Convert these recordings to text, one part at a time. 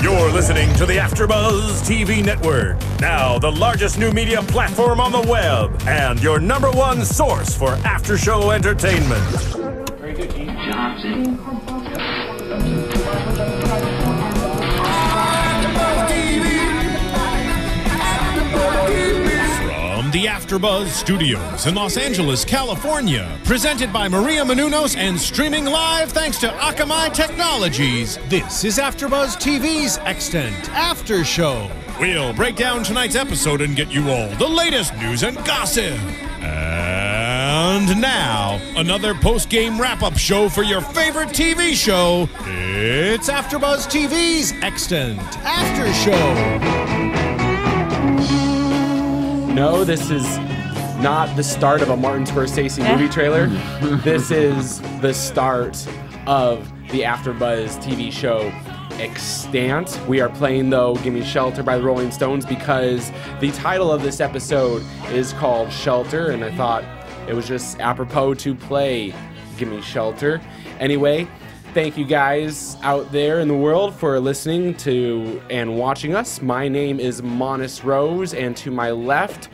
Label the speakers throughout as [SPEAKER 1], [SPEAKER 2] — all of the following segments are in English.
[SPEAKER 1] You're listening to the AFTERBUZZ TV network. Now, the largest new media platform on the web and your #1 source for after-show entertainment.
[SPEAKER 2] Very good, Keith.
[SPEAKER 3] From the AFTERBUZZ Studios in Los Angeles, California, presented by Maria Menounos and streaming live thanks to Akamai Technologies, this is AFTERBUZZ TV's Extant After Show. We'll break down tonight's episode and get you all the latest news and gossip. And now, another post-game wrap-up show for your favorite TV show. It's AFTERBUZZ TV's Extant After Show.
[SPEAKER 4] No, this is not the start of a Martin Scorsese movie trailer. This is the start of the AFTERBUZZ TV show Extant. We are playing, though, Gimme Shelter by the Rolling Stones because the title of this episode is called Shelter, and I thought it was just apropos to play Gimme Shelter. Anyway, thank you guys out there in the world for listening to and watching us. My name is Monis Rose, and to my left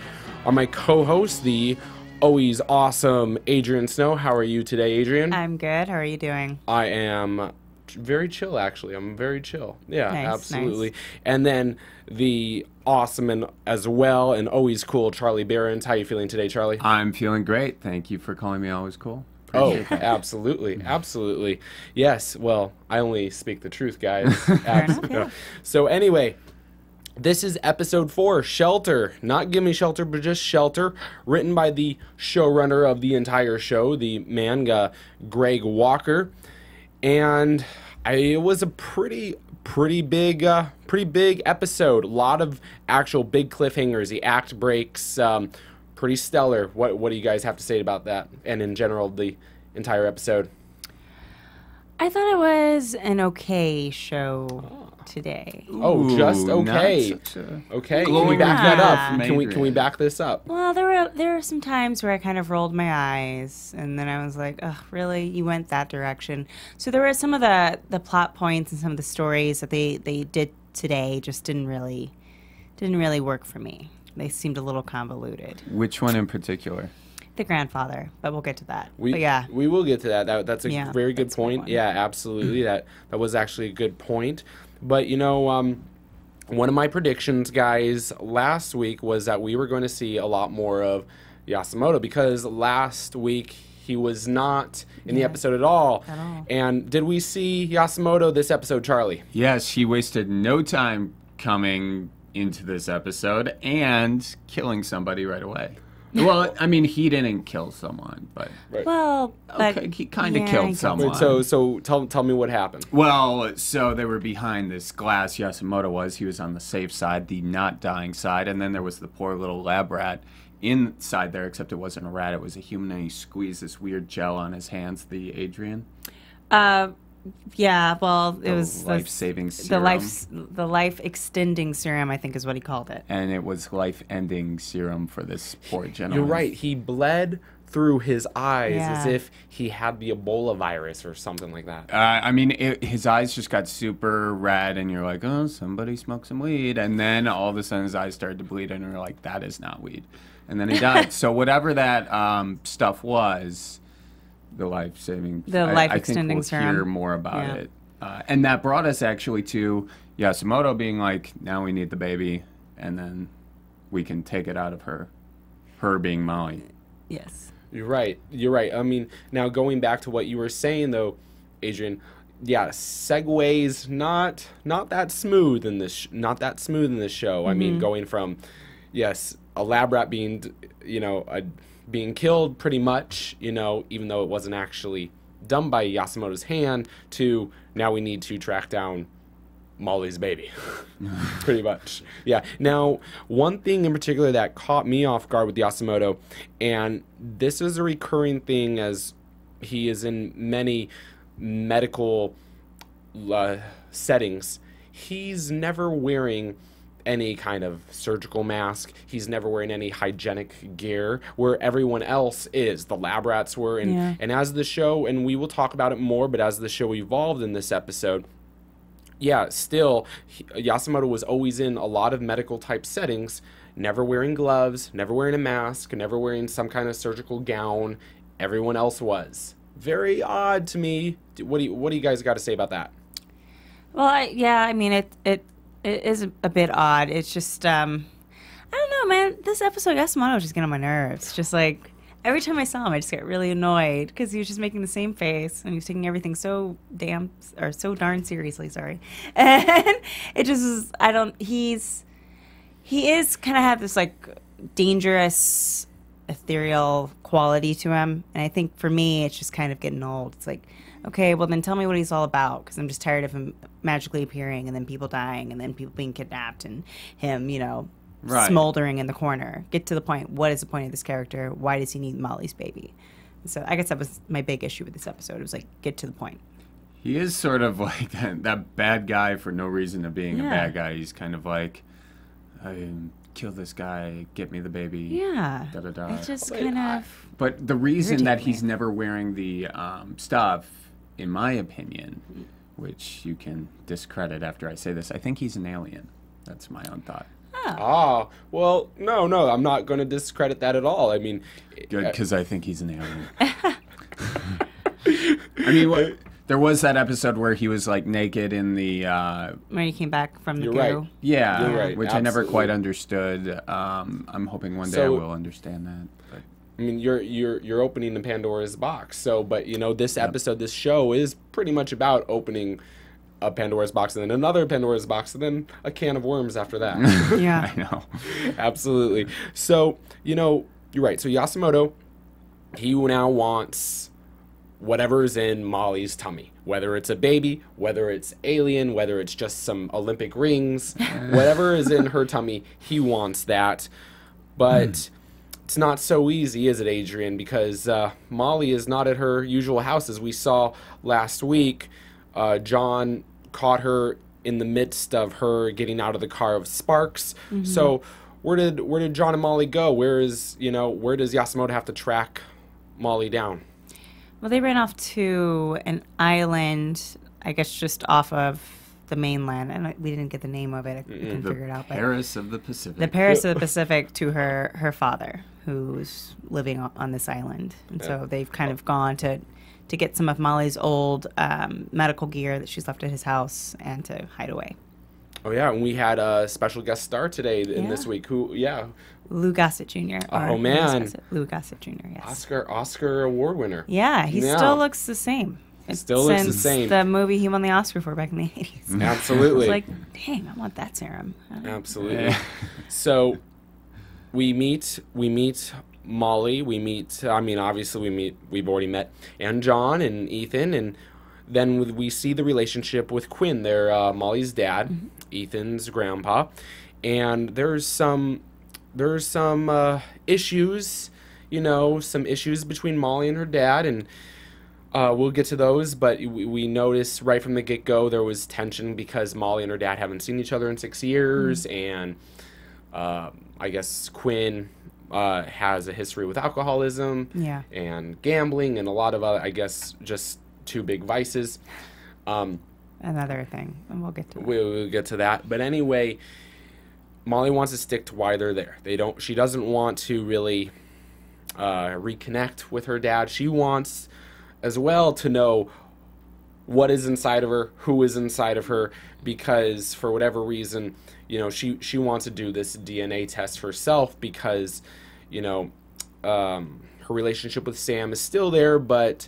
[SPEAKER 4] are my co-hosts, the always awesome Adrian Snow. How are you today, Adrian?
[SPEAKER 5] I'm good. How are you doing?
[SPEAKER 4] I am very chill, actually. I'm very chill. Yeah,
[SPEAKER 5] Nice,
[SPEAKER 4] absolutely.
[SPEAKER 5] nice.
[SPEAKER 4] And then the awesome and as well and always cool Charlie Berens. How are you feeling today, Charlie?
[SPEAKER 6] I'm feeling great. Thank you for calling me always cool.
[SPEAKER 4] Oh,
[SPEAKER 6] Appreciate that.
[SPEAKER 4] absolutely, absolutely. Yes, well, I only speak the truth, guys.
[SPEAKER 5] enough, yeah.
[SPEAKER 4] So anyway, this is episode 4, Shelter. Not Gimme Shelter, but just Shelter, written by the showrunner of the entire show, the manga Greg Walker. And it was a pretty big episode. A lot of actual big cliffhangers. The act breaks. Pretty stellar. What do you guys have to say about that? And in general, the entire episode.
[SPEAKER 5] I thought it was an okay show today.
[SPEAKER 4] Oh, just okay.
[SPEAKER 6] Not such a
[SPEAKER 4] Okay, can we
[SPEAKER 6] glowing
[SPEAKER 4] back that up?
[SPEAKER 6] review.
[SPEAKER 4] Can we back this up?
[SPEAKER 5] Well, there were some times where I kind of rolled my eyes, and then I was like, "Oh, really? You went that direction?" So there were some of the plot points and some of the stories that they did today just didn't really work for me. They seemed a little convoluted.
[SPEAKER 6] Which one in particular?
[SPEAKER 5] The grandfather, but we'll get to that.
[SPEAKER 4] We
[SPEAKER 5] But yeah,
[SPEAKER 4] we will get to that. That's a
[SPEAKER 5] Yeah,
[SPEAKER 4] very good
[SPEAKER 5] that's a good
[SPEAKER 4] point.
[SPEAKER 5] one.
[SPEAKER 4] Yeah, absolutely. That was actually a good point. But you know, one of my predictions, guys, last week was that we were going to see a lot more of Yasumoto because last week he was not in the episode at all.
[SPEAKER 5] At all.
[SPEAKER 4] And did we see Yasumoto this episode, Charlie?
[SPEAKER 6] Yes, she wasted no time coming into this episode and killing somebody right away. Well, I mean, he didn't kill someone, but
[SPEAKER 5] well, but
[SPEAKER 6] okay, he kind of
[SPEAKER 5] yeah, he
[SPEAKER 6] killed
[SPEAKER 5] killed
[SPEAKER 6] someone.
[SPEAKER 4] So tell me what happened.
[SPEAKER 6] Well, so they were behind this glass. Yasumoto was. He was on the safe side, the not dying side, and then there was the poor little lab rat inside there, except it wasn't a rat, it was a human, and he squeezed this weird gel on his hands, the Adrian.
[SPEAKER 5] yeah. Well, it
[SPEAKER 6] The
[SPEAKER 5] was
[SPEAKER 6] life-saving serum.
[SPEAKER 5] the life extending serum, I think, is what he called it.
[SPEAKER 6] And it was life-ending serum for this poor gentleman.
[SPEAKER 4] You're right. He bled through his eyes as
[SPEAKER 5] Yeah.
[SPEAKER 4] if he had the Ebola virus or something like that.
[SPEAKER 6] I mean, his eyes just got super red, and you're like, oh, somebody smoked some weed. And then all of a sudden his eyes started to bleed, and you're like, that is not weed. And then he died. So whatever that stuff was, the life-saving...
[SPEAKER 5] The life-extending
[SPEAKER 6] I think we'll hear
[SPEAKER 5] serum.
[SPEAKER 6] more about
[SPEAKER 5] Yeah.
[SPEAKER 6] it. And that brought us actually to Yasumoto being like, now we need the baby, and then we can take it out of her being Molly.
[SPEAKER 5] Yes.
[SPEAKER 4] You're right. I mean, now going back to what you were saying, though, Adrian, yeah, segues not that smooth in this show. I mean, going from a lab rat being being killed pretty much, even though it wasn't actually done by Yasumoto's hand, to now we need to track down Molly's baby. Pretty much. Yeah. Now, one thing in particular that caught me off guard with Yasumoto, and this is a recurring thing as he is in many medical settings, he's never wearing any kind of surgical mask. He's never wearing any hygienic gear where everyone else is. The lab rats were. And as the show, and we will talk about it more, but as the show evolved in this episode, yeah, still, Yasumoto was always in a lot of medical type settings, never wearing gloves, never wearing a mask, never wearing some kind of surgical gown. Everyone else was. Very odd to me. What do you guys got to say about that?
[SPEAKER 5] Well, yeah, I mean, it is a bit odd. It's just, I don't know, man. This episode, Yasumoto was just getting on my nerves. Just like, every time I saw him, I just get really annoyed because he was just making the same face and he was taking everything so darn seriously, sorry. And it just is, he is kind of have this like dangerous, ethereal quality to him. And I think for me, it's just kind of getting old. It's like, okay, well then tell me what he's all about, because I'm just tired of him magically appearing and then people dying and then people being kidnapped and him, smoldering in the corner. Get to the point. What is the point of this character? Why does he need Molly's baby? So I guess that was my big issue with this episode. It was like, get to the point.
[SPEAKER 6] He is sort of like that bad guy for no reason of being a bad guy. He's kind of like, I kill this guy, get me the baby.
[SPEAKER 5] Yeah.
[SPEAKER 6] Da, da, da.
[SPEAKER 5] It's just kind of...
[SPEAKER 6] But the reason that he's never wearing the stuff, in my opinion, which you can discredit after I say this, I think he's an alien. That's my own thought.
[SPEAKER 4] Well, no, I'm not going to discredit that at all. I mean...
[SPEAKER 6] Good, because I think he's an alien. I mean, there was that episode where he was, like, naked in the...
[SPEAKER 5] when he came back from the
[SPEAKER 4] You're
[SPEAKER 5] goo.
[SPEAKER 4] right.
[SPEAKER 6] Yeah,
[SPEAKER 4] You're right.
[SPEAKER 6] which
[SPEAKER 4] Absolutely.
[SPEAKER 6] I never quite understood. I'm hoping one day I will understand that. But.
[SPEAKER 4] I mean, you're opening the Pandora's box. So, but, this episode, this show is pretty much about opening a Pandora's box and then another Pandora's box and then a can of worms after that.
[SPEAKER 5] Yeah.
[SPEAKER 6] I know.
[SPEAKER 4] Absolutely. So, you're right. So Yasumoto, he now wants whatever's in Molly's tummy, whether it's a baby, whether it's alien, whether it's just some Olympic rings, whatever is in her tummy, he wants that. But it's not so easy, is it, Adrian? Because Molly is not at her usual house, as we saw last week. John caught her in the midst of her getting out of the car of Sparks. Mm-hmm. So where did John and Molly go? Where does Yasumoto have to track Molly down?
[SPEAKER 5] Well, they ran off to an island, I guess just off of the mainland, and we didn't get the name of it. I couldn't figure it out. But
[SPEAKER 6] Paris of the Pacific.
[SPEAKER 5] The Paris of the Pacific to her father, who's living on this island. And so they've kind of gone to get some of Molly's old medical gear that she's left at his house and to hide away.
[SPEAKER 4] Oh, yeah, and we had a special guest star today in this week.
[SPEAKER 5] Lou Gossett Jr.
[SPEAKER 4] Oh, man.
[SPEAKER 5] Lou Gossett Jr., yes.
[SPEAKER 4] Oscar award winner.
[SPEAKER 5] Yeah, he still looks the same.
[SPEAKER 4] Still looks the same.
[SPEAKER 5] The movie he won the Oscar for back in the 80s.
[SPEAKER 4] Absolutely.
[SPEAKER 5] It's like, dang, I want that serum.
[SPEAKER 4] Absolutely. So we meet Molly. We've already met, and John and Ethan, and then we see the relationship with Quinn. They're Molly's dad, Ethan's grandpa, and there's some issues, some issues between Molly and her dad, and we'll get to those, but we notice right from the get-go there was tension because Molly and her dad haven't seen each other in 6 years, and I guess Quinn has a history with alcoholism and gambling and a lot of other, I guess, just two big vices.
[SPEAKER 5] Another thing, and we'll get to that.
[SPEAKER 4] We'll get to that. But anyway, Molly wants to stick to why they're there. She doesn't want to really reconnect with her dad. She wants as well to know what is inside of her, who is inside of her, because for whatever reason, she wants to do this DNA test herself because, her relationship with Sam is still there, but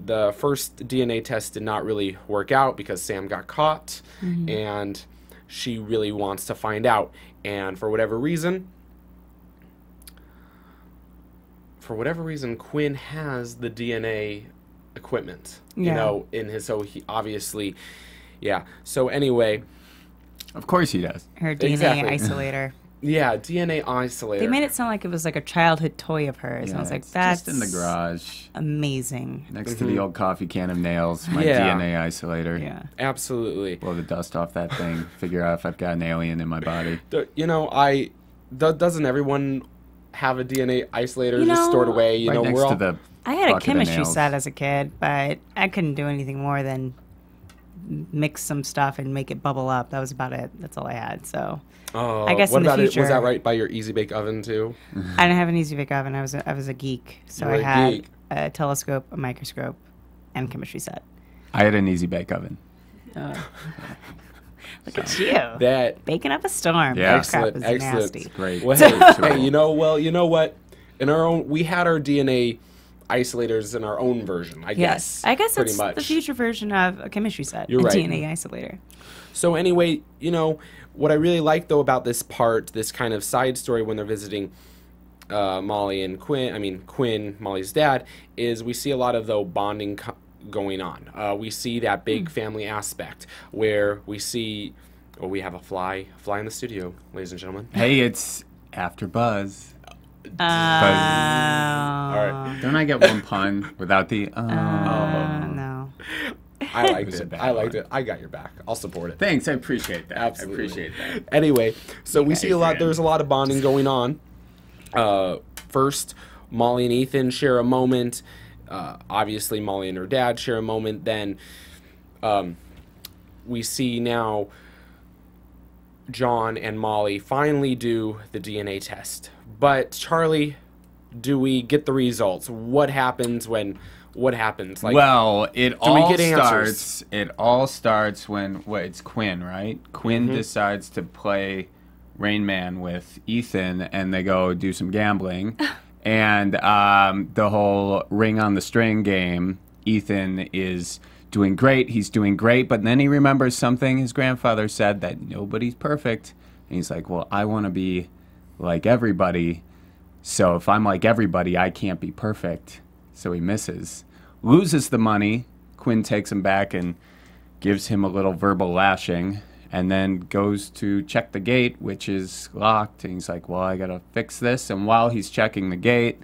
[SPEAKER 4] the first DNA test did not really work out because Sam got caught, and she really wants to find out. And for whatever reason, Quinn has the DNA equipment, in his, so he obviously, So anyway.
[SPEAKER 6] Of course he does.
[SPEAKER 5] Her DNA isolator.
[SPEAKER 4] Yeah, DNA isolator.
[SPEAKER 5] They made it sound like it was like a childhood toy of hers. And I was like, that's
[SPEAKER 6] just in the garage.
[SPEAKER 5] Amazing.
[SPEAKER 6] Next to the old coffee can of nails, my DNA isolator.
[SPEAKER 5] Yeah.
[SPEAKER 4] Absolutely.
[SPEAKER 6] Blow the dust off that thing, figure out if I've got an alien in my body.
[SPEAKER 4] Doesn't everyone have a DNA isolator just stored away?
[SPEAKER 6] Right next to the
[SPEAKER 5] I had a
[SPEAKER 6] bucket of
[SPEAKER 5] chemistry
[SPEAKER 6] nails.
[SPEAKER 5] set as a kid, but I couldn't do anything more than mix some stuff and make it bubble up. That was about it. That's all I had. So
[SPEAKER 4] Oh,
[SPEAKER 5] I guess
[SPEAKER 4] what
[SPEAKER 5] in the
[SPEAKER 4] about it?
[SPEAKER 5] future,
[SPEAKER 4] Was that right by your Easy Bake Oven too?
[SPEAKER 5] I didn't have an easy bake oven. I was a geek, so
[SPEAKER 4] You were
[SPEAKER 5] I
[SPEAKER 4] a
[SPEAKER 5] had
[SPEAKER 4] geek.
[SPEAKER 5] a telescope, a microscope, and chemistry set.
[SPEAKER 6] I had an Easy Bake Oven.
[SPEAKER 5] Look at you,
[SPEAKER 4] That
[SPEAKER 5] baking up a storm.
[SPEAKER 6] Yeah.
[SPEAKER 5] That crap
[SPEAKER 4] excellent,
[SPEAKER 5] is
[SPEAKER 4] excellent.
[SPEAKER 5] nasty.
[SPEAKER 6] Great.
[SPEAKER 4] Well, hey, you know what? In our own, we had our DNA isolators in our own version. I guess.
[SPEAKER 5] I guess
[SPEAKER 4] pretty
[SPEAKER 5] it's
[SPEAKER 4] much.
[SPEAKER 5] the future version of a chemistry set,
[SPEAKER 4] You're
[SPEAKER 5] a
[SPEAKER 4] right.
[SPEAKER 5] DNA isolator.
[SPEAKER 4] So anyway, what I really like though about this part, this kind of side story when they're visiting Molly and Quinn, Molly's dad, is we see a lot of though bonding going on. We see that big family aspect where we see, we have a fly in the studio, ladies and gentlemen.
[SPEAKER 6] Hey, it's AfterBuzz.
[SPEAKER 5] Oh.
[SPEAKER 4] All right,
[SPEAKER 6] Don't I get one pun without the?
[SPEAKER 5] No.
[SPEAKER 4] I liked
[SPEAKER 6] was a
[SPEAKER 4] it.
[SPEAKER 6] bad
[SPEAKER 4] I liked
[SPEAKER 6] one.
[SPEAKER 4] it. I got your back. I'll support it.
[SPEAKER 6] Thanks, I appreciate that.
[SPEAKER 4] Absolutely.
[SPEAKER 6] I appreciate that.
[SPEAKER 4] Anyway, so we see a lot.
[SPEAKER 6] fan.
[SPEAKER 4] There's a lot of bonding going on. First, Molly and Ethan share a moment. Obviously, Molly and her dad share a moment. Then we see now John and Molly finally do the DNA test. But Charlie, do we get the results? What happens when? What happens? Like,
[SPEAKER 6] Well, it
[SPEAKER 4] do we
[SPEAKER 6] all
[SPEAKER 4] get answers?
[SPEAKER 6] starts. It all starts when it's Quinn, right? Quinn decides to play Rain Man with Ethan, and they go do some gambling, and the whole ring on the string game. Ethan is doing great. He's doing great, but then he remembers something his grandfather said, that nobody's perfect, and he's like, "Well, I want to be like everybody. So if I'm like everybody, I can't be perfect." So he misses, loses the money. Quinn takes him back and gives him a little verbal lashing, and then goes to check the gate, which is locked. And he's like, well, I got to fix this. And while he's checking the gate,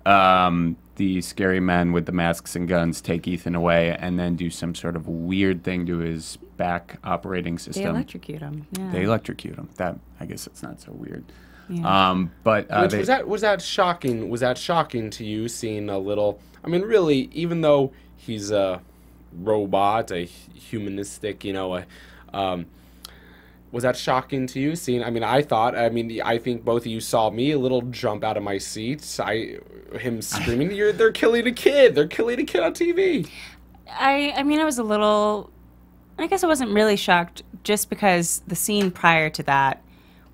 [SPEAKER 6] the scary men with the masks and guns take Ethan away and then do some sort of weird thing to his back operating system.
[SPEAKER 5] They electrocute him. Yeah.
[SPEAKER 6] They electrocute him. That, I guess it's not so weird.
[SPEAKER 5] Yeah.
[SPEAKER 6] But
[SPEAKER 4] Which, was that shocking? Was that shocking to you, seeing a little? I mean, really, even though he's a robot, a humanistic, was that shocking to you? Seeing, I think both of you saw me a little jump out of my seat. Him screaming, "They're killing a kid! They're killing a kid on TV!"
[SPEAKER 5] I was a little. I guess I wasn't really shocked, just because the scene prior to that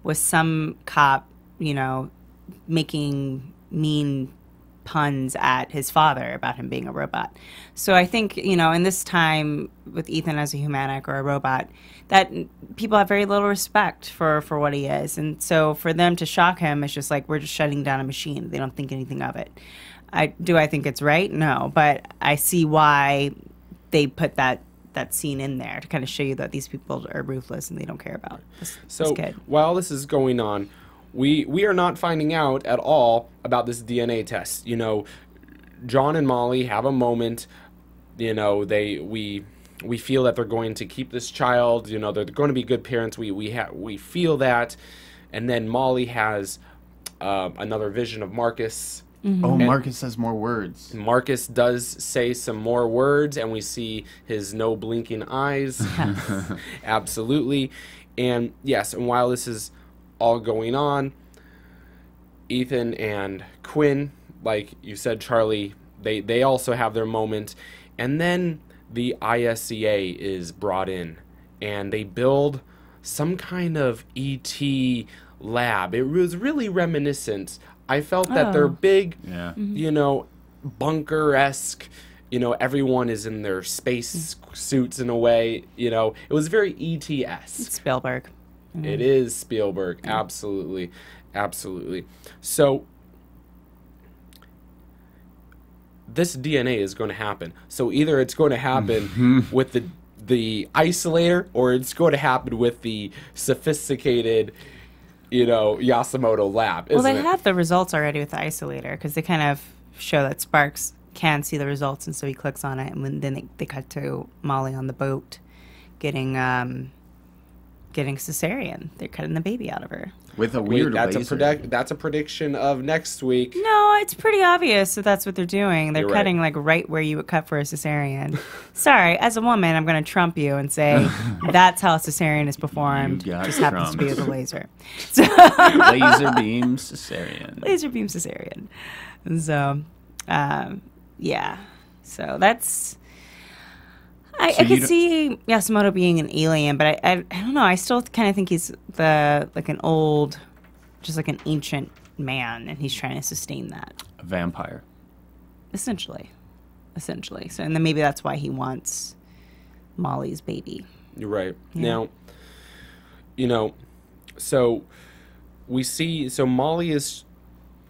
[SPEAKER 5] was some cop, making mean puns at his father about him being a robot. So I think, in this time with Ethan as a humanic or a robot, that people have very little respect for what he is. And so for them to shock him, it's just like, we're just shutting down a machine. They don't think anything of it. Do I think it's right? No. But I see why they put that scene in there to kind of show you that these people are ruthless and they don't care about this kid.
[SPEAKER 4] While this is going on, we are not finding out at all about this DNA test. John and Molly have a moment. We feel that they're going to keep this child. They're going to be good parents. We feel that, and then Molly has another vision of Marcus.
[SPEAKER 6] Oh, Marcus says more words.
[SPEAKER 4] Marcus does say some more words, and we see his no blinking eyes. Absolutely. And yes, and while this is all going on, Ethan and Quinn, like you said, Charlie, they also have their moment. And then the ISCA is brought in, and they build some kind of ET lab. It was really reminiscent. I felt that they're big, bunker-esque, everyone is in their space suits in a way, it was very ET-esque.
[SPEAKER 5] It's Spielberg.
[SPEAKER 4] It is Spielberg, absolutely, absolutely. So this DNA is going to happen. So either it's going to happen with the isolator, or it's going to happen with the sophisticated Yasumoto lab.
[SPEAKER 5] Well, they
[SPEAKER 4] isn't it?
[SPEAKER 5] have the results already with the isolator, because they kind of show that Sparks can see the results, and so he clicks on it, and then they cut to Molly on the boat getting cesarean. They're cutting the baby out of her.
[SPEAKER 6] With a weird laser.
[SPEAKER 4] That's a prediction of next week.
[SPEAKER 5] No, it's pretty obvious that that's what they're doing. They're
[SPEAKER 4] You're
[SPEAKER 5] cutting like right where you would cut for a cesarean. Sorry, as a woman, I'm going to trump you and say that's how a cesarean is performed. Just happens to be with a laser. So
[SPEAKER 6] Laser beam cesarean.
[SPEAKER 5] Laser beam cesarean. And so, yeah. So that's. I could see Yasumoto being an alien, but I don't know. I still kind of think he's like an ancient man, and he's trying to sustain that.
[SPEAKER 6] A vampire.
[SPEAKER 5] Essentially. So, and then maybe that's why he wants Molly's baby.
[SPEAKER 4] You're right.
[SPEAKER 5] Yeah.
[SPEAKER 4] Now, so we see. So Molly is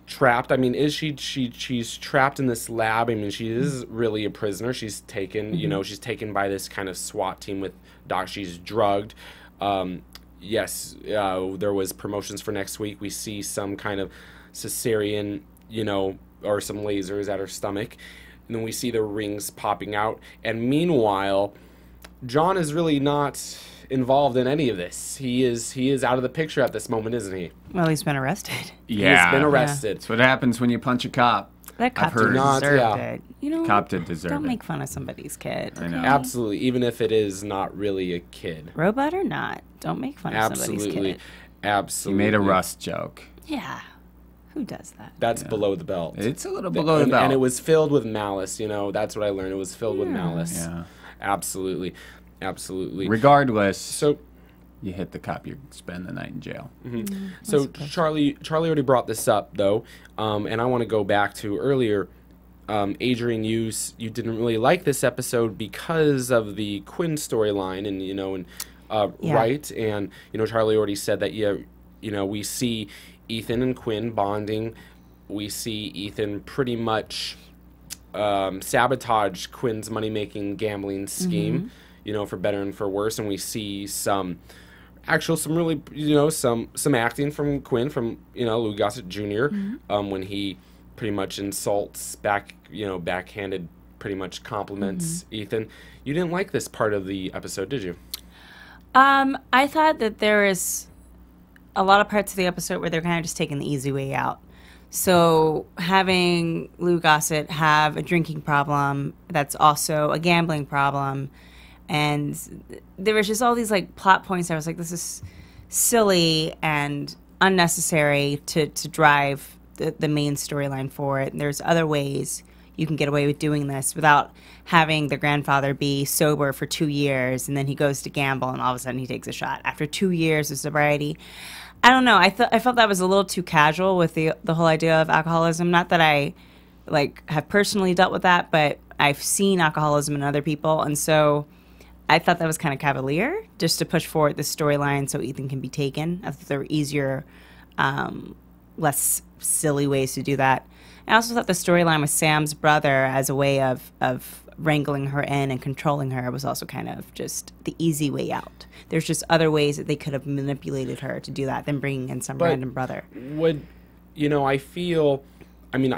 [SPEAKER 4] trapped. I mean, is she's trapped in this lab? I mean, she is really a prisoner. She's taken, she's taken by this kind of SWAT team with Doc. She's drugged. Yes, there was promotions for next week. We see some kind of cesarean, or some lasers at her stomach. And then we see the rings popping out. And meanwhile, John is really not involved in any of this. He is out of the picture at this moment, isn't he?
[SPEAKER 5] Well, he's been arrested.
[SPEAKER 6] Yeah.
[SPEAKER 4] He's been arrested.
[SPEAKER 6] That's what happens when you punch a cop.
[SPEAKER 5] That cop
[SPEAKER 6] heard.
[SPEAKER 5] deserved it.
[SPEAKER 6] Cop did deserve
[SPEAKER 5] don't
[SPEAKER 6] it.
[SPEAKER 5] make fun of somebody's kid.
[SPEAKER 6] I know.
[SPEAKER 4] Absolutely, even if it is not really a kid.
[SPEAKER 5] Robot or not, don't make fun of somebody's kid.
[SPEAKER 4] Absolutely.
[SPEAKER 6] He made a Rust joke.
[SPEAKER 5] Yeah. Who does that?
[SPEAKER 4] That's below the belt.
[SPEAKER 6] It's a little below the belt.
[SPEAKER 4] And it was filled with malice, that's what I learned. It was filled with malice.
[SPEAKER 6] Yeah.
[SPEAKER 4] Absolutely.
[SPEAKER 6] Regardless,
[SPEAKER 4] So
[SPEAKER 6] you hit the cop, you spend the night in jail.
[SPEAKER 4] So Charlie already brought this up though, and I want to go back to earlier. Adrian, you didn't really like this episode because of the Quinn storyline, and right, and Charlie already said that we see Ethan and Quinn bonding. We see Ethan pretty much sabotage Quinn's money-making gambling scheme, for better and for worse, and we see some really, some acting from Quinn, from, Lou Gossett Jr., when he pretty much insults backhanded, pretty much compliments Ethan. You didn't like this part of the episode, did you?
[SPEAKER 5] I thought that there is a lot of parts of the episode where they're kind of just taking the easy way out. So having Lou Gossett have a drinking problem that's also a gambling problem, and there was just all these like plot points. I was like, this is silly and unnecessary to drive the main storyline for it. And there's other ways you can get away with doing this without having the grandfather be sober for 2 years, and then he goes to gamble, and all of a sudden he takes a shot after 2 years of sobriety. I don't know. I felt that was a little too casual with the whole idea of alcoholism. Not that I have personally dealt with that, but I've seen alcoholism in other people, and so I thought that was kind of cavalier, just to push forward the storyline so Ethan can be taken. I thought there were easier, less silly ways to do that. I also thought the storyline with Sam's brother as a way of wrangling her in and controlling her was also kind of just the easy way out. There's just other ways that they could have manipulated her to do that than bringing in some random brother.
[SPEAKER 4] I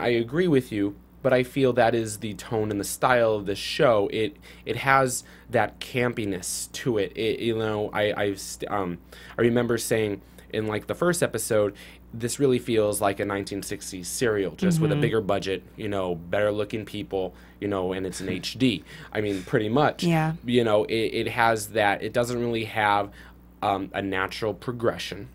[SPEAKER 4] agree with you, but I feel that is the tone and the style of the show. It has that campiness to it. I remember saying in like the first episode, this really feels like a 1960s serial, just with a bigger budget, better looking people, and it's in HD. I mean, pretty much.
[SPEAKER 5] Yeah.
[SPEAKER 4] It has that. It doesn't really have a natural progression.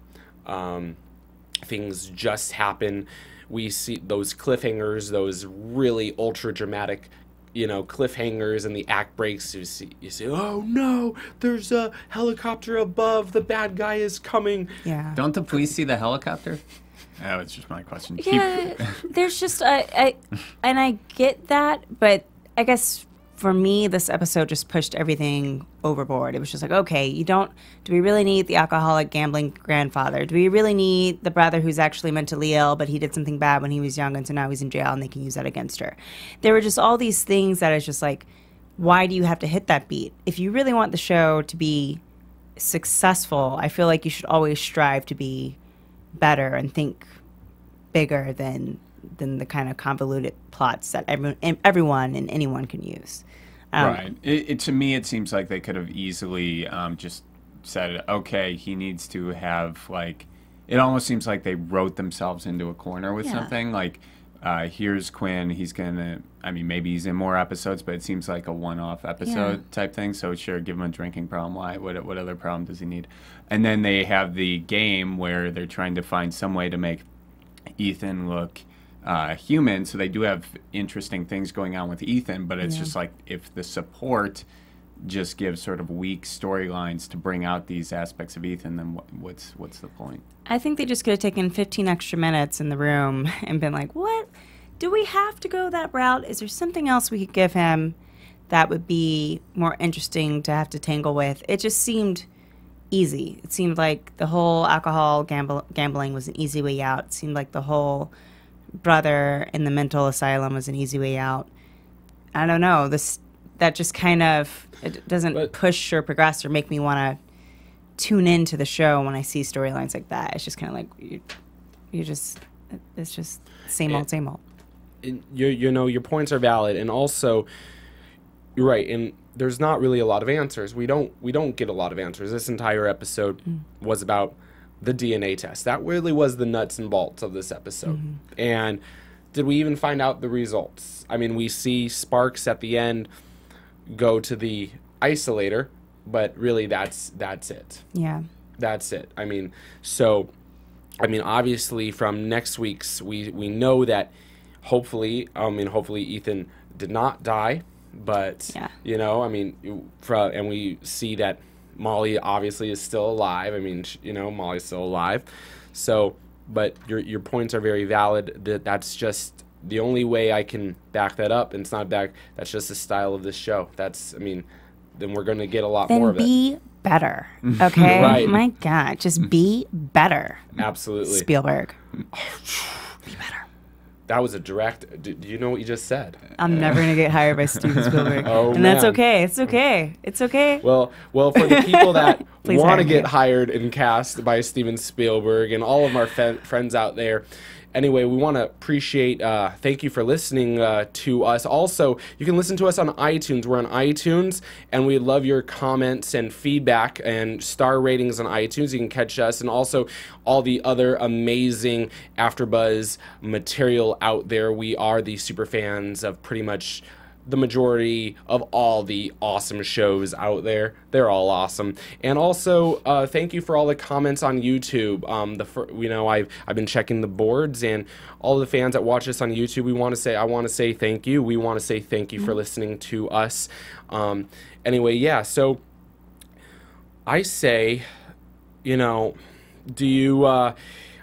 [SPEAKER 4] Things just happen. We see those cliffhangers, those really ultra dramatic, cliffhangers, and the act breaks. You see, oh no, there's a helicopter above. The bad guy is coming.
[SPEAKER 5] Yeah.
[SPEAKER 6] Don't the police see the helicopter? That was just my question.
[SPEAKER 5] Yeah, there's just and I get that, but I guess for me, this episode just pushed everything overboard. It was just like, okay, do we really need the alcoholic gambling grandfather? Do we really need the brother who's actually mentally ill, but he did something bad when he was young, and so now he's in jail and they can use that against her? There were just all these things that is just like, why do you have to hit that beat? If you really want the show to be successful, I feel like you should always strive to be better and think bigger than the kind of convoluted plots that everyone and anyone can use.
[SPEAKER 6] Right. To me, it seems like they could have easily just said, okay, he needs to have like it almost seems like they wrote themselves into a corner with
[SPEAKER 5] Yeah.
[SPEAKER 6] something. Like, here's Quinn. He's gonna. I mean, maybe he's in more episodes, but it seems like a one-off episode type thing. So sure, give him a drinking problem. Why? What other problem does he need? And then they have the game where they're trying to find some way to make Ethan look human. So they do have interesting things going on with Ethan, but it's just like if the support just gives sort of weak storylines to bring out these aspects of Ethan, then what's the point?
[SPEAKER 5] I think they just could have taken 15 extra minutes in the room and been like, what? Do we have to go that route? Is there something else we could give him that would be more interesting to have to tangle with? It just seemed easy. It seemed like the whole alcohol gambling was an easy way out. It seemed like the whole brother in the mental asylum was an easy way out. I don't know. That just kind of, it doesn't push or progress or make me want to tune into the show when I see storylines like that. It's just kind of like it's just same old, same old.
[SPEAKER 4] You know, your points are valid, and also you're right. And there's not really a lot of answers. We don't get a lot of answers. This entire episode was about the DNA test. That really was the nuts and bolts of this episode. And did we even find out the results? I mean, we see Sparks at the end go to the isolator, but really that's it.
[SPEAKER 5] Yeah.
[SPEAKER 4] That's it. I mean, obviously from next week's, we know that hopefully Ethan did not die, but you know, I mean, and we see that Molly obviously is still alive. I mean, you know, Molly's still alive. So, but your points are very valid. That's just the only way I can back that up, and it's not back. That's just the style of this show. Then we're going to get a lot more of it.
[SPEAKER 5] Be better, okay?
[SPEAKER 4] Right.
[SPEAKER 5] My God, just be better.
[SPEAKER 4] Absolutely.
[SPEAKER 5] Spielberg. Be better.
[SPEAKER 4] That was a direct. Do you know what you just said?
[SPEAKER 5] I'm never going to get hired by Steven Spielberg.
[SPEAKER 4] Oh,
[SPEAKER 5] and that's
[SPEAKER 4] man.
[SPEAKER 5] okay. It's okay. It's okay.
[SPEAKER 4] Well, for the people that
[SPEAKER 5] Please
[SPEAKER 4] want
[SPEAKER 5] hire
[SPEAKER 4] to get
[SPEAKER 5] me.
[SPEAKER 4] hired and cast by Steven Spielberg and all of our friends out there, anyway, we want to appreciate, thank you for listening to us. Also, you can listen to us on iTunes. We're on iTunes, and we love your comments and feedback and star ratings on iTunes. You can catch us and also all the other amazing AfterBuzz material out there. We are the super fans of pretty much the majority of all the awesome shows out there. They're all awesome. And also, thank you for all the comments on YouTube. I've been checking the boards, and all the fans that watch us on YouTube, I want to say thank you. We want to say thank you for listening to us. Anyway, yeah, so I say, you know,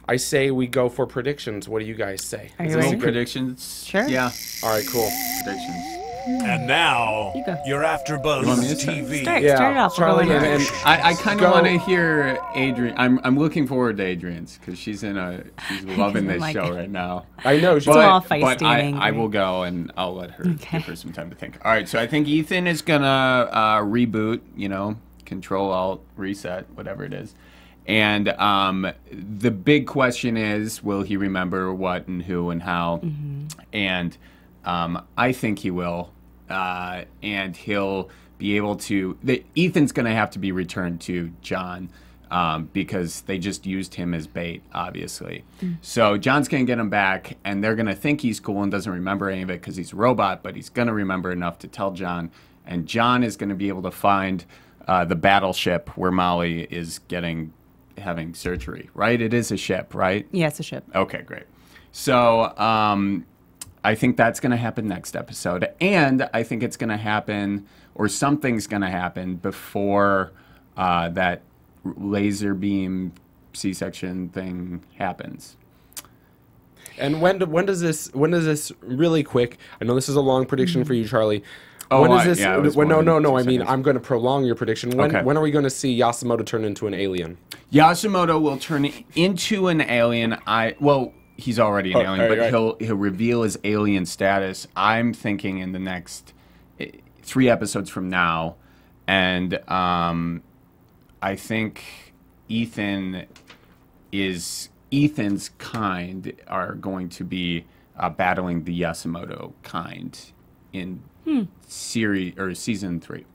[SPEAKER 4] I say we go for predictions. What do you guys say?
[SPEAKER 5] Are you ready?
[SPEAKER 6] Predictions?
[SPEAKER 5] Sure.
[SPEAKER 6] Yeah.
[SPEAKER 4] All right, cool.
[SPEAKER 6] Predictions.
[SPEAKER 1] And now,
[SPEAKER 5] You go.
[SPEAKER 1] your AfterBuzz
[SPEAKER 6] want me to start?
[SPEAKER 1] TV.
[SPEAKER 5] Start it off.
[SPEAKER 4] Charlie,
[SPEAKER 5] We'll go
[SPEAKER 4] and
[SPEAKER 6] I kind of
[SPEAKER 4] Go.
[SPEAKER 6] want to hear Adrian. I'm looking forward to Adrian's because she's loving this
[SPEAKER 5] like
[SPEAKER 6] show
[SPEAKER 5] it.
[SPEAKER 6] right now.
[SPEAKER 4] I know. She's
[SPEAKER 5] all
[SPEAKER 6] But
[SPEAKER 5] feisty and
[SPEAKER 6] I
[SPEAKER 5] angry.
[SPEAKER 6] will go and I'll let her
[SPEAKER 5] Okay.
[SPEAKER 6] give her some time to think. All right, so I think Ethan is gonna reboot. You know, Control Alt Reset, whatever it is. And the big question is, will he remember what and who and how? And I think he will. And he'll be able to... Ethan's going to have to be returned to John because they just used him as bait, obviously. So John's going to get him back, and they're going to think he's cool and doesn't remember any of it because he's a robot, but he's going to remember enough to tell John. And John is going to be able to find the battleship where Molly is having surgery, right? It is a ship, right?
[SPEAKER 5] Yeah, it's a ship.
[SPEAKER 6] Okay, great. So I think that's going to happen next episode. And I think it's going to happen, or something's going to happen before that laser beam C-section thing happens.
[SPEAKER 4] And when does this really quick? I know this is a long prediction for you, Charlie.
[SPEAKER 6] Oh,
[SPEAKER 4] when is this?
[SPEAKER 6] yeah, it was
[SPEAKER 4] no.
[SPEAKER 6] more than 2
[SPEAKER 4] I mean,
[SPEAKER 6] seconds.
[SPEAKER 4] I'm going to prolong your prediction. When
[SPEAKER 6] Okay.
[SPEAKER 4] when are we going to see Yasumoto turn into an alien?
[SPEAKER 6] Yasumoto will turn into an alien. He's already an alien, but he'll reveal his alien status. I'm thinking in the next 3 episodes from now, and I think Ethan's kind are going to be battling the Yasumoto kind in season 3.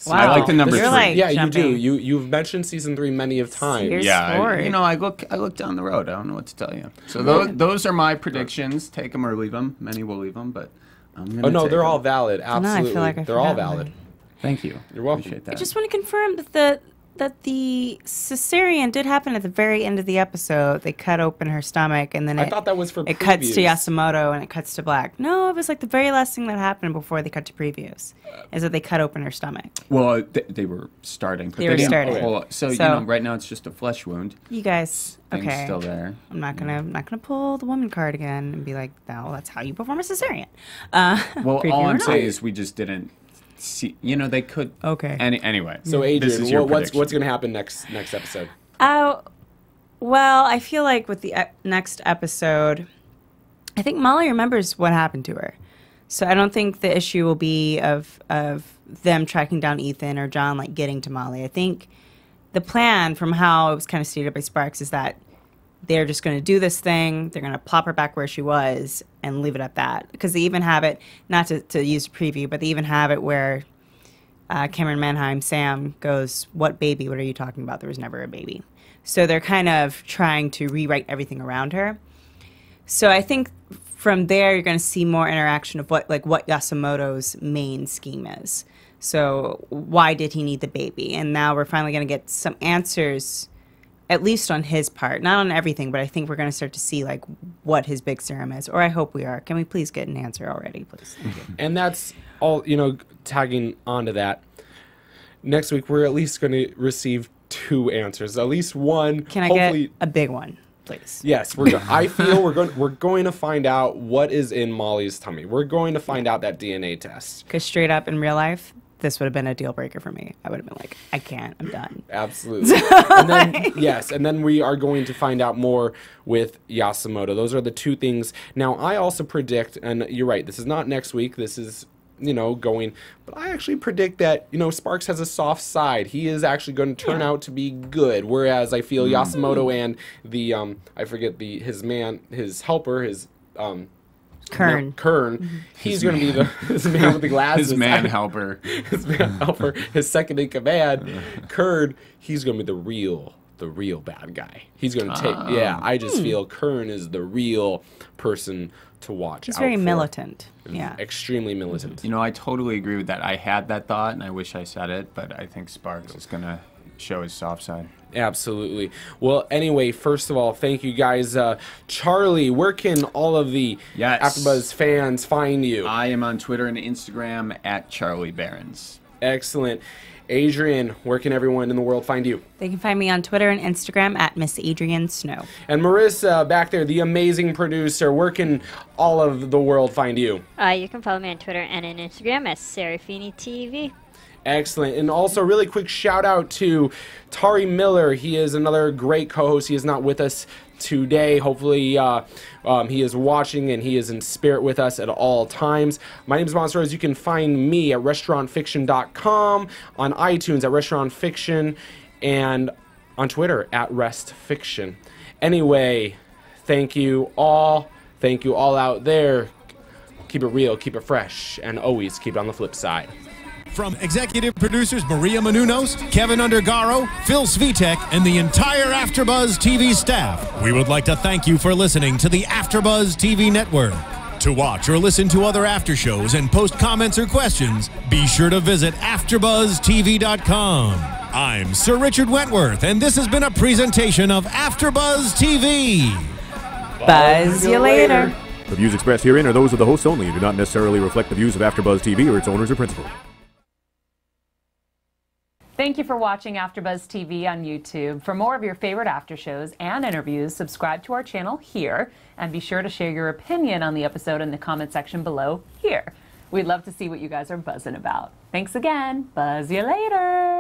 [SPEAKER 5] Wow.
[SPEAKER 6] I like the number
[SPEAKER 5] You're
[SPEAKER 6] 3.
[SPEAKER 5] like
[SPEAKER 4] Yeah,
[SPEAKER 5] jumping.
[SPEAKER 4] you do. You've mentioned season 3 many of times.
[SPEAKER 5] You're
[SPEAKER 6] Yeah,
[SPEAKER 5] smart.
[SPEAKER 6] you know, I look down the road. I don't know what to tell you. So those are my predictions. Take them or leave them. Many will leave them, but I'm gonna
[SPEAKER 4] Oh no,
[SPEAKER 6] take
[SPEAKER 4] they're all
[SPEAKER 6] them.
[SPEAKER 4] valid.
[SPEAKER 5] I
[SPEAKER 4] Absolutely,
[SPEAKER 5] feel like I
[SPEAKER 4] they're all
[SPEAKER 5] forgot
[SPEAKER 4] valid.
[SPEAKER 5] mine.
[SPEAKER 6] Thank you.
[SPEAKER 4] You're welcome.
[SPEAKER 6] Appreciate that.
[SPEAKER 5] I just want to confirm that the cesarean did happen at the very end of the episode. They cut open her stomach, and then
[SPEAKER 4] I thought that was for
[SPEAKER 5] it cuts to
[SPEAKER 4] previews.
[SPEAKER 5] Yasumoto and it cuts to black. No, it was like the very last thing that happened before they cut to previews, is that they cut open her stomach.
[SPEAKER 6] Well, they were starting. But
[SPEAKER 5] They were
[SPEAKER 6] didn't
[SPEAKER 5] starting.
[SPEAKER 6] pull- So, you
[SPEAKER 5] So-
[SPEAKER 6] know, right now it's just a flesh wound.
[SPEAKER 5] You guys,
[SPEAKER 6] Thing's
[SPEAKER 5] okay?
[SPEAKER 6] still there.
[SPEAKER 5] I'm not gonna pull the woman card again and be like, no, that's how you perform a cesarean.
[SPEAKER 6] Well,
[SPEAKER 5] Preview
[SPEAKER 6] all
[SPEAKER 5] or
[SPEAKER 6] I'm
[SPEAKER 5] not.
[SPEAKER 6] saying is we just didn't see. You know, they could.
[SPEAKER 5] Okay.
[SPEAKER 6] Anyway.
[SPEAKER 4] So
[SPEAKER 6] this is
[SPEAKER 4] Adrian,
[SPEAKER 6] your
[SPEAKER 4] what's
[SPEAKER 6] prediction.
[SPEAKER 4] going to happen next episode?
[SPEAKER 5] Well, I feel like with the next episode, I think Molly remembers what happened to her. So I don't think the issue will be of them tracking down Ethan or John like getting to Molly. I think the plan, from how it was kind of stated by Sparks, is that they're just going to do this thing. They're going to plop her back where she was and leave it at that. Because they even have it, not to use a preview, but they even have it where Cameron Manheim, Sam, goes, "What baby? What are you talking about? There was never a baby." So they're kind of trying to rewrite everything around her. So I think from there you're going to see more interaction of what Yasumoto's main scheme is. So why did he need the baby? And now we're finally going to get some answers, at least on his part. Not on everything, but I think we're going to start to see like what his big serum is. Or I hope we are. Can we please get an answer already, please? Thank you.
[SPEAKER 4] And that's all, tagging onto that. Next week, we're at least going to receive 2 answers. At least one.
[SPEAKER 5] Can I
[SPEAKER 4] hopefully,
[SPEAKER 5] get a big one, please?
[SPEAKER 4] Yes, I feel we're going to find out what is in Molly's tummy. We're going to find out that DNA test.
[SPEAKER 5] Because straight up in real life, this would have been a deal breaker for me. I would have been like, I can't. I'm done.
[SPEAKER 4] Absolutely. And then, yes, and then we are going to find out more with Yasumoto. Those are the 2 things. Now, I also predict, and you're right, this is not next week. This is, going. But I actually predict that, Sparks has a soft side. He is actually going to turn out to be good. Whereas I feel Yasumoto and the, I forget his helper,
[SPEAKER 5] Kern.
[SPEAKER 4] He's going to be his man with the glasses.
[SPEAKER 6] His man helper.
[SPEAKER 4] His man helper, his second in command. Kern, he's going to be the real bad guy. He's going to take, I just feel Kern is the real person to watch
[SPEAKER 5] He's
[SPEAKER 4] out
[SPEAKER 5] very
[SPEAKER 4] for.
[SPEAKER 5] militant. Yeah.
[SPEAKER 4] Extremely militant.
[SPEAKER 6] I totally agree with that. I had that thought, and I wish I said it, but I think Sparks is going to show his soft side.
[SPEAKER 4] Absolutely. Well, anyway, first of all, thank you guys. Charlie, where can all of the AfterBuzz fans find you?
[SPEAKER 6] I am on Twitter and Instagram at Charlie Berens.
[SPEAKER 4] Excellent. Adrian, where can everyone in the world find you?
[SPEAKER 5] They can find me on Twitter and Instagram at Miss Adrian Snow.
[SPEAKER 4] And Marissa, back there, the amazing producer, where can all of the world find you?
[SPEAKER 2] You can follow me on Twitter and on Instagram at Serafini TV.
[SPEAKER 4] Excellent. And also, really quick shout out to Tari Miller. He is another great co-host. He is not with us today. Hopefully, he is watching and he is in spirit with us at all times. My name is Monis Rose. You can find me at restaurantfiction.com, on iTunes at restaurantfiction, and on Twitter at restfiction. Anyway, thank you all. Thank you all out there. Keep it real, keep it fresh, and always keep it on the flip side.
[SPEAKER 3] From executive producers Maria Menounos, Kevin Undergaro, Phil Svitek, and the entire AfterBuzz TV staff, we would like to thank you for listening to the AfterBuzz TV network. To watch or listen to other after shows and post comments or questions, be sure to visit AfterBuzzTV.com. I'm Sir Richard Wentworth, and this has been a presentation of AfterBuzz TV.
[SPEAKER 5] Buzz you later.
[SPEAKER 7] The views expressed herein are those of the hosts only and do not necessarily reflect the views of AfterBuzz TV or its owners or principals.
[SPEAKER 8] Thank you for watching AfterBuzz TV on YouTube. For more of your favorite after shows and interviews, subscribe to our channel here, and be sure to share your opinion on the episode in the comment section below here. We'd love to see what you guys are buzzing about. Thanks again. Buzz you later.